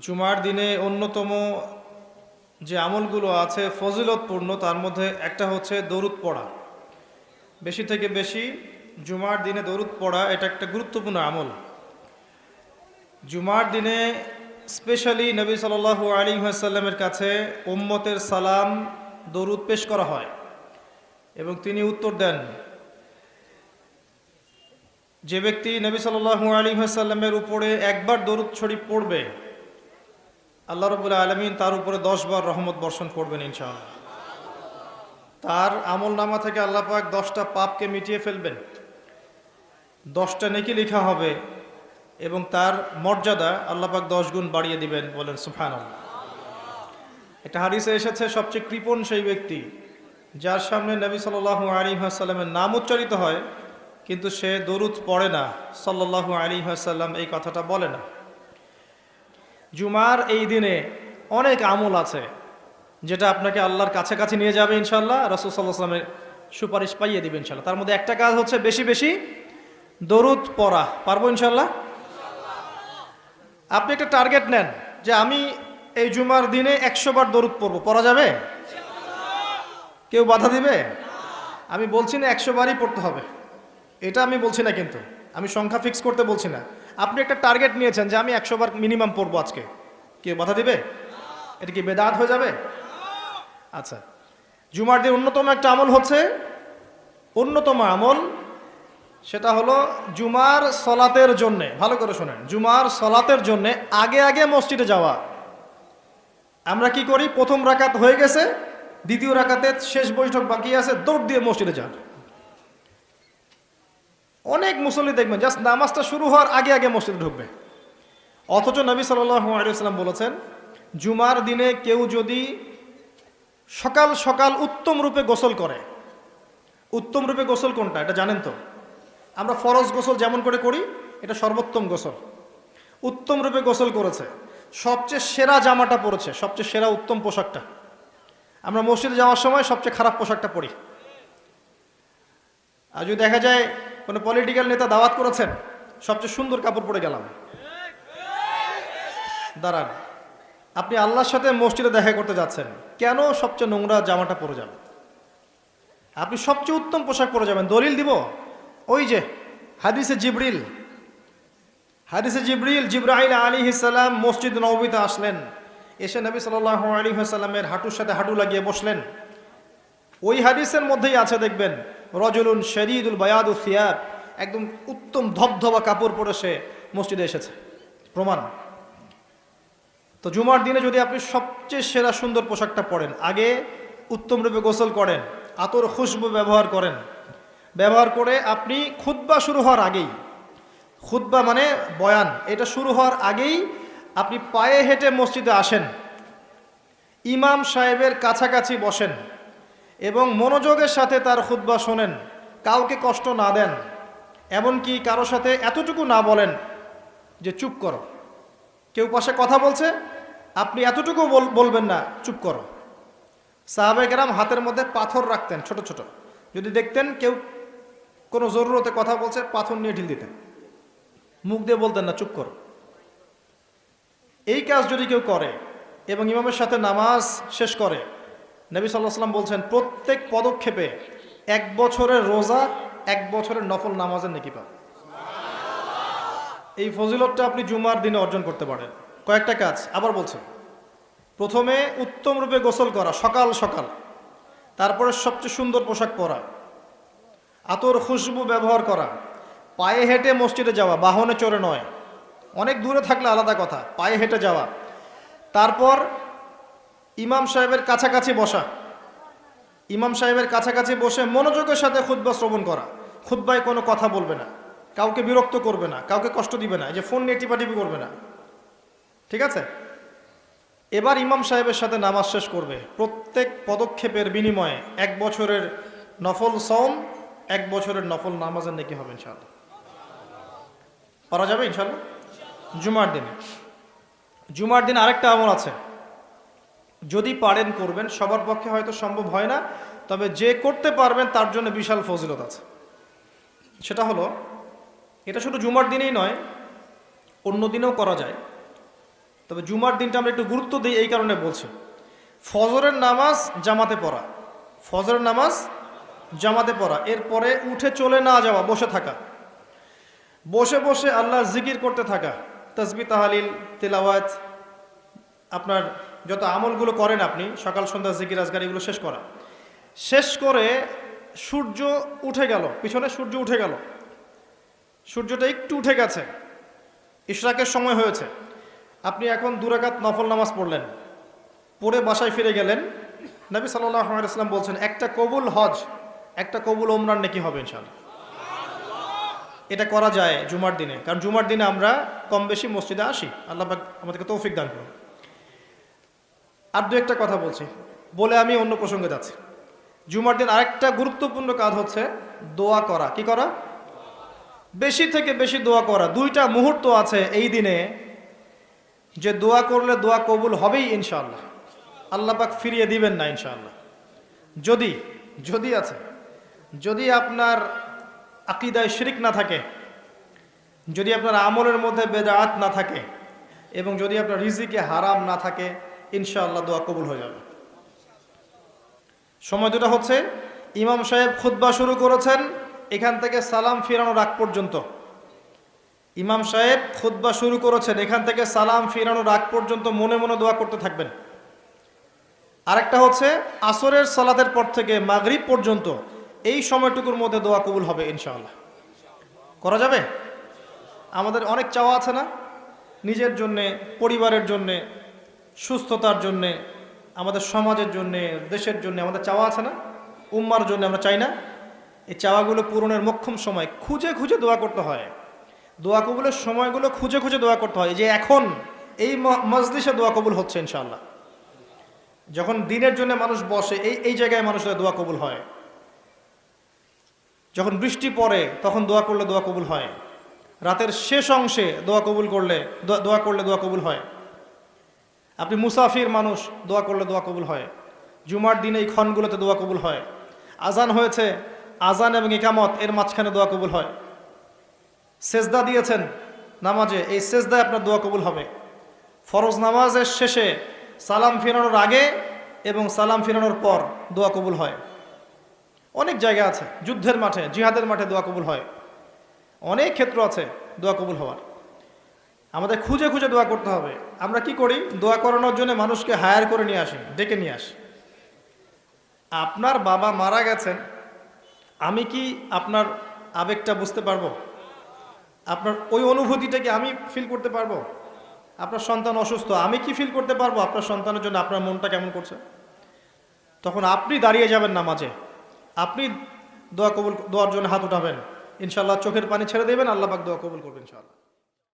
জুমার দিনে অন্যতম যে আমলগুলো আছে ফজিলতপূর্ণ, তার মধ্যে একটা হচ্ছে দরুদ পড়া। বেশি থেকে বেশি জুমার দিনে দরুদ পড়া এটা একটা গুরুত্বপূর্ণ আমল। জুমার দিনে স্পেশালি নবী সাল্লাল্লাহু আলাইহি ওয়াসাল্লামের কাছে উম্মতের সালাম দরুদ পেশ করা হয় এবং তিনি উত্তর দেন। যে ব্যক্তি নবী সাল্লাল্লাহু আলাইহি ওয়াসাল্লামের উপরে একবার দরুদ শরীফ পড়বে, আল্লাহ রাব্বুল আলামিন তার উপরে 10 বার রহমত বর্ষণ করবেন ইনশাআল্লাহ। তার আমল নামা থেকে আল্লাহ পাক 10টা পাপকে মিটিয়ে ফেলবেন, 10টা নেকি লেখা হবে এবং তার মর্যাদা আল্লাহ পাক 10 গুণ বাড়িয়ে দিবেন। বলেন সুবহানাল্লাহ। একটা হাদিসে এসেছে সবচেয়ে কৃপণ সেই ব্যক্তি যার সামনে নবী সাল্লাল্লাহু আলাইহি ওয়াসাল্লামের নাম উচ্চারিত হয় কিন্তু সে দরুদ পড়ে না, সাল্লাল্লাহু আলাইহি ওয়াসাল্লাম এই কথাটা বলে না। জুমার এই দিনে অনেক আমল আছে যেটা আপনাকে আল্লাহর কাছাকাছি নিয়ে যাবে ইনশাআল্লাহ, রাসূল সাল্লাল্লাহু আলাইহি ওয়াসাল্লামের সুপারিশ পাইয়ে দিবে ইনশাআল্লাহ। তার মধ্যে একটা কাজ হচ্ছে বেশি বেশি দরুদ পড়া। পারবো ইনশাআল্লাহ? আপনি একটা টার্গেট নেন যে আমি এই জুমার দিনে 100 বার দরুদ পড়বো, পড়া যাবে? কেউ বাধা দিবে? আমি বলছি না 100 বারই পড়তে হবে, এটা আমি বলছি না, কিন্তু আমি সংখ্যা ফিক্স করতে বলছি না। আপনি একটা টার্গেট নিয়েছেন যে আমি 100 বার মিনিমাম পড়বো আজকে, কেউ বাধা দিবে? এটা কি বেদাত হয়ে যাবে? আচ্ছা, জুমার দিন অন্যতম একটা আমল হচ্ছে, অন্যতম আমল সেটা হলো জুমার সলাতের জন্যে, ভালো করে শোনেন, জুমার সলাতের জন্যে আগে আগে মসজিদে যাওয়া। আমরা কি করি, প্রথম রাকাত হয়ে গেছে, দ্বিতীয় রাকাতে শেষ বৈঠক বাকি আছে, দৌড় দিয়ে মসজিদে যান। অনেক মুসল্লি দেখবেন জাস্ট নামাজটা শুরু হওয়ার আগে আগে মসজিদে ঢুকবে, অথচ নবী সাল্লাল্লাহু আলাইহি ওয়াসাল্লাম বলেছেন জুমার দিনে কেউ যদি সকাল সকাল উত্তম রূপে গোসল করে, উত্তম রূপে গোসল কোনটা এটা জানেন তো? আমরা ফরজ গোসল যেমন করে করি, এটা সর্বোত্তম গোসল। উত্তম রূপে গোসল করেছে, সবচেয়ে সেরা জামাটা পরেছে, সবচেয়ে সেরা উত্তম পোশাকটা। আমরা মসজিদে যাওয়ার সময় সবচেয়ে খারাপ পোশাকটা পরি। আর যদি দেখা যায় কোনো পলিটিক্যাল নেতা দাওয়াত করেছেন, সবচেয়ে সুন্দর কাপড় পরে গেলাম, দাঁড়ান, আপনি আল্লাহর সাথে মসজিদে দেখা করতে যাচ্ছেন, কেন সবচেয়ে নোংরা জামাটা পরে যাবেন? আপনি সবচেয়ে উত্তম পোশাক পরে যাবেন। দলিল দিব, ওই যে হাদিসে জিবরিল, জিবরাইল আলাইহিস সালাম মসজিদ নববীতে আসলেন, এসে নবী সাল্লাল্লাহু আলাইহি ওয়াসাল্লামের হাঁটুর সাথে হাঁটু লাগিয়ে বসলেন। ওই হাদিসের মধ্যেই আছে দেখবেন, রজুলুন শরীদুল বায়াদু সিয়াব, একদম উত্তম ধবধবা কাপড় পরে সে মসজিদে এসেছে, প্রমাণ। তো জুমার দিনে যদি আপনি সবচেয়ে সেরা সুন্দর পোশাকটা পরেন, আগে উত্তম রূপে গোসল করেন, আতর খুশবু ব্যবহার করেন, ব্যবহার করে আপনি খুতবা শুরু হওয়ার আগেই, খুতবা মানে বয়ান, এটা শুরু হওয়ার আগেই আপনি পায়ে হেঁটে মসজিদে আসেন, ইমাম সাহেবের কাছাকাছি বসেন এবং মনোযোগের সাথে তার খুতবা শোনেন, কাউকে কষ্ট না দেন, এমনকি কারো সাথে এতটুকু না বলেন যে চুপ করো। কেউ পাশে কথা বলছে, আপনি এতটুকু বলবেন না, চুপ করো। সাহাবায়ে কেরাম হাতের মধ্যে পাথর রাখতেন ছোট ছোট, যদি দেখতেন কেউ কোনো জরুরতে কথা বলছে, পাথর নিয়ে ঢিল দিতেন, মুখ দিয়ে বলতেন না, চুপ করো। এই কাজ যদি কেউ করে এবং ইমামের সাথে নামাজ শেষ করে, নবী সাল্লাল্লাহু আলাইহি ওয়াসাল্লাম বলছেন প্রত্যেক পদক্ষেপে 1 বছরের রোজা, 1 বছরের নফল নামাজের নেকি পাবেন। এই ফজিলতটা আপনি জুমার দিনে অর্জন করতে পারেন। কয়েকটা কাজ আবার বলছেন, প্রথমে উত্তম রূপে গোসল করা সকাল সকাল, তারপরে সবচেয়ে সুন্দর পোশাক পরা, আতর খুশবু ব্যবহার করা, পায়ে হেঁটে মসজিদে যাওয়া, বাহনে চড়ে নয়, অনেক দূরে থাকলে আলাদা কথা, পায়ে হেঁটে যাওয়া, তারপর ইমাম সাহেবের কাছাকাছি বসা, ইমাম সাহেবের কাছাকাছি বসে মনোযোগের সাথে খুতবা শ্রবণ করা, খুতবায় কোনো কথা বলবে না, কাউকে বিরক্ত করবে না, কাউকে কষ্ট দিবে না, এই যে ফোন নিয়ে টিপাটিপি করবে না, ঠিক আছে? এবার ইমাম সাহেবের সাথে নামাজ শেষ করবে, প্রত্যেক পদক্ষেপের বিনিময়ে 1 বছরের নফল সওম, 1 বছরের নফল নামাজের নেকি হবে ইনশাআল্লাহ। পারা যাবে ইনশাআল্লাহ জুমার দিনে। জুমার দিন আরেকটা আমল আছে, যদি পারেন করবেন, সবার পক্ষে হয়তো সম্ভব হয় না, তবে যে করতে পারবেন তার জন্য বিশাল ফজিলত আছে। সেটা হলো, এটা শুধু জুমার দিনেই নয়, অন্য দিনেও করা যায়। তবে জুমার দিনটা আমরা একটু গুরুত্ব দিই এই কারণে বলছি, ফজরের নামাজ জামাতে পড়া, ফজরের নামাজ জামাতে পড়া, এরপরে উঠে চলে না যাওয়া, বসে থাকা, বসে বসে আল্লাহর জিকির করতে থাকা, তাসবিহ তাহলিল তিলাওয়াত, আপনার যত আমলগুলো করেন আপনি সকাল সন্ধ্যা জিকির আজকার, এগুলো শেষ করা, শেষ করে সূর্য উঠে গেল, পিছনে সূর্য উঠে গেল, সূর্যটা একটু উঠে গেছে, ইশরাকের সময় হয়েছে, আপনি এখন 2 রাকাত নফল নামাজ পড়লেন, পড়ে বাসায় ফিরে গেলেন। নবী সাল্লাল্লাহু আলাইহি ওয়াসাল্লাম বলছেন একটা কবুল হজ, একটা কবুল ওমরার নেকি হবে ইনশাআল্লাহ। এটা করা যায় জুমার দিনে, কারণ জুমার দিনে আমরা কম বেশি মসজিদে আসি, আল্লাহ পাক আমাদেরকে তৌফিক দান করুন। আর 2-একটা কথা বলছি, বলে আমি অন্য প্রসঙ্গে যাচ্ছি। জুমার দিন আরেকটা গুরুত্বপূর্ণ কাজ হচ্ছে দোয়া করা। কি করা? বেশি থেকে বেশি দোয়া করা। 2টা মুহূর্ত আছে এই দিনে যে দোয়া করলে দোয়া কবুল হবেই ইনশাআল্লাহ, আল্লাহ পাক ফিরিয়ে দিবেন না ইনশাআল্লাহ। যদি আপনার আকীদায় শিরক না থাকে, যদি আপনার আমলের মধ্যে বেদাত না থাকে, এবং যদি আপনার রিজিকে হারাম না থাকে, ইনশাআল্লাহ দোয়া কবুল হয়ে যাবে। সময় দুটো হচ্ছে, ইমাম সাহেব খুতবা শুরু করেছেন, এখান থেকে সালাম ফিরানোর আগ পর্যন্ত। ইমাম সাহেব খুতবা শুরু করেছেন, এখান থেকে সালাম ফিরানোর আগ পর্যন্ত মনে মনে দোয়া করতে থাকবেন। আরেকটা হচ্ছে আসরের সালাতের পর থেকে মাগরিব পর্যন্ত, এই সময়টুকুর মধ্যে দোয়া কবুল হবে ইনশাআল্লাহ। করা যাবে? আমাদের অনেক চাওয়া আছে না, নিজের জন্যে, পরিবারের জন্যে, সুস্থতার জন্যে, আমাদের সমাজের জন্যে, দেশের জন্যে আমাদের চাওয়া আছে না, উম্মার জন্য আমরা চাই না? এই চাওয়াগুলো পূরণের মোক্ষম সময় খুঁজে খুঁজে দোয়া করতে হয়। দোয়া কবুলের সময়গুলো খুঁজে খুঁজে দোয়া করতে হয়। যে এখন এই মজলিসে দোয়া কবুল হচ্ছে ইনশাআল্লাহ। যখন দিনের জন্য মানুষ বসে, এই জায়গায় মানুষের দোয়া কবুল হয়। যখন বৃষ্টি পড়ে তখন দোয়া করলে দোয়া কবুল হয়। রাতের শেষ অংশে দোয়া করলে দোয়া কবুল হয়। আপনি মুসাফির মানুষ, দোয়া করলে দোয়া কবুল হয়। জুমার দিনে এই ক্ষণগুলোতে দোয়া কবুল হয়। আজান হয়েছে, আজান এবং ইকামত এর মাঝখানে দোয়া কবুল হয়। সেজদা দিয়েছেন নামাজে, এই সেজদায় আপনার দোয়া কবুল হবে। ফরজ নামাজের শেষে সালাম ফিরানোর আগে এবং সালাম ফিরানোর পর দোয়া কবুল হয়। অনেক জায়গা আছে, যুদ্ধের মাঠে, জিহাদের মাঠে দোয়া কবুল হয়। অনেক ক্ষেত্র আছে দোয়া কবুল হওয়ার। আমাদের খুঁজে খুঁজে দোয়া করতে হবে। আমরা কি করি? দোয়া করানোর জন্য মানুষকে হায়ার করে নিয়ে আসি, ডেকে নিয়ে আসি। আপনার বাবা মারা গেছেন, আমি কি আপনার আবেগটা বুঝতে পারবো? আপনার ওই অনুভূতিটা কি আমি ফিল করতে পারবো? আপনার সন্তান অসুস্থ, আমি কি ফিল করতে পারবো আপনার সন্তানের জন্য আপনার মনটা কেমন করছে? তখন আপনি দাঁড়িয়ে যাবেন নামাজে, আপনি দোয়ার জন্য হাত উঠাবেন, ইনশাআল্লাহ চোখের পানি ছেড়ে দেবেন, আল্লাহ পাক দোয়া কবুল করবেন ইনশাআল্লাহ।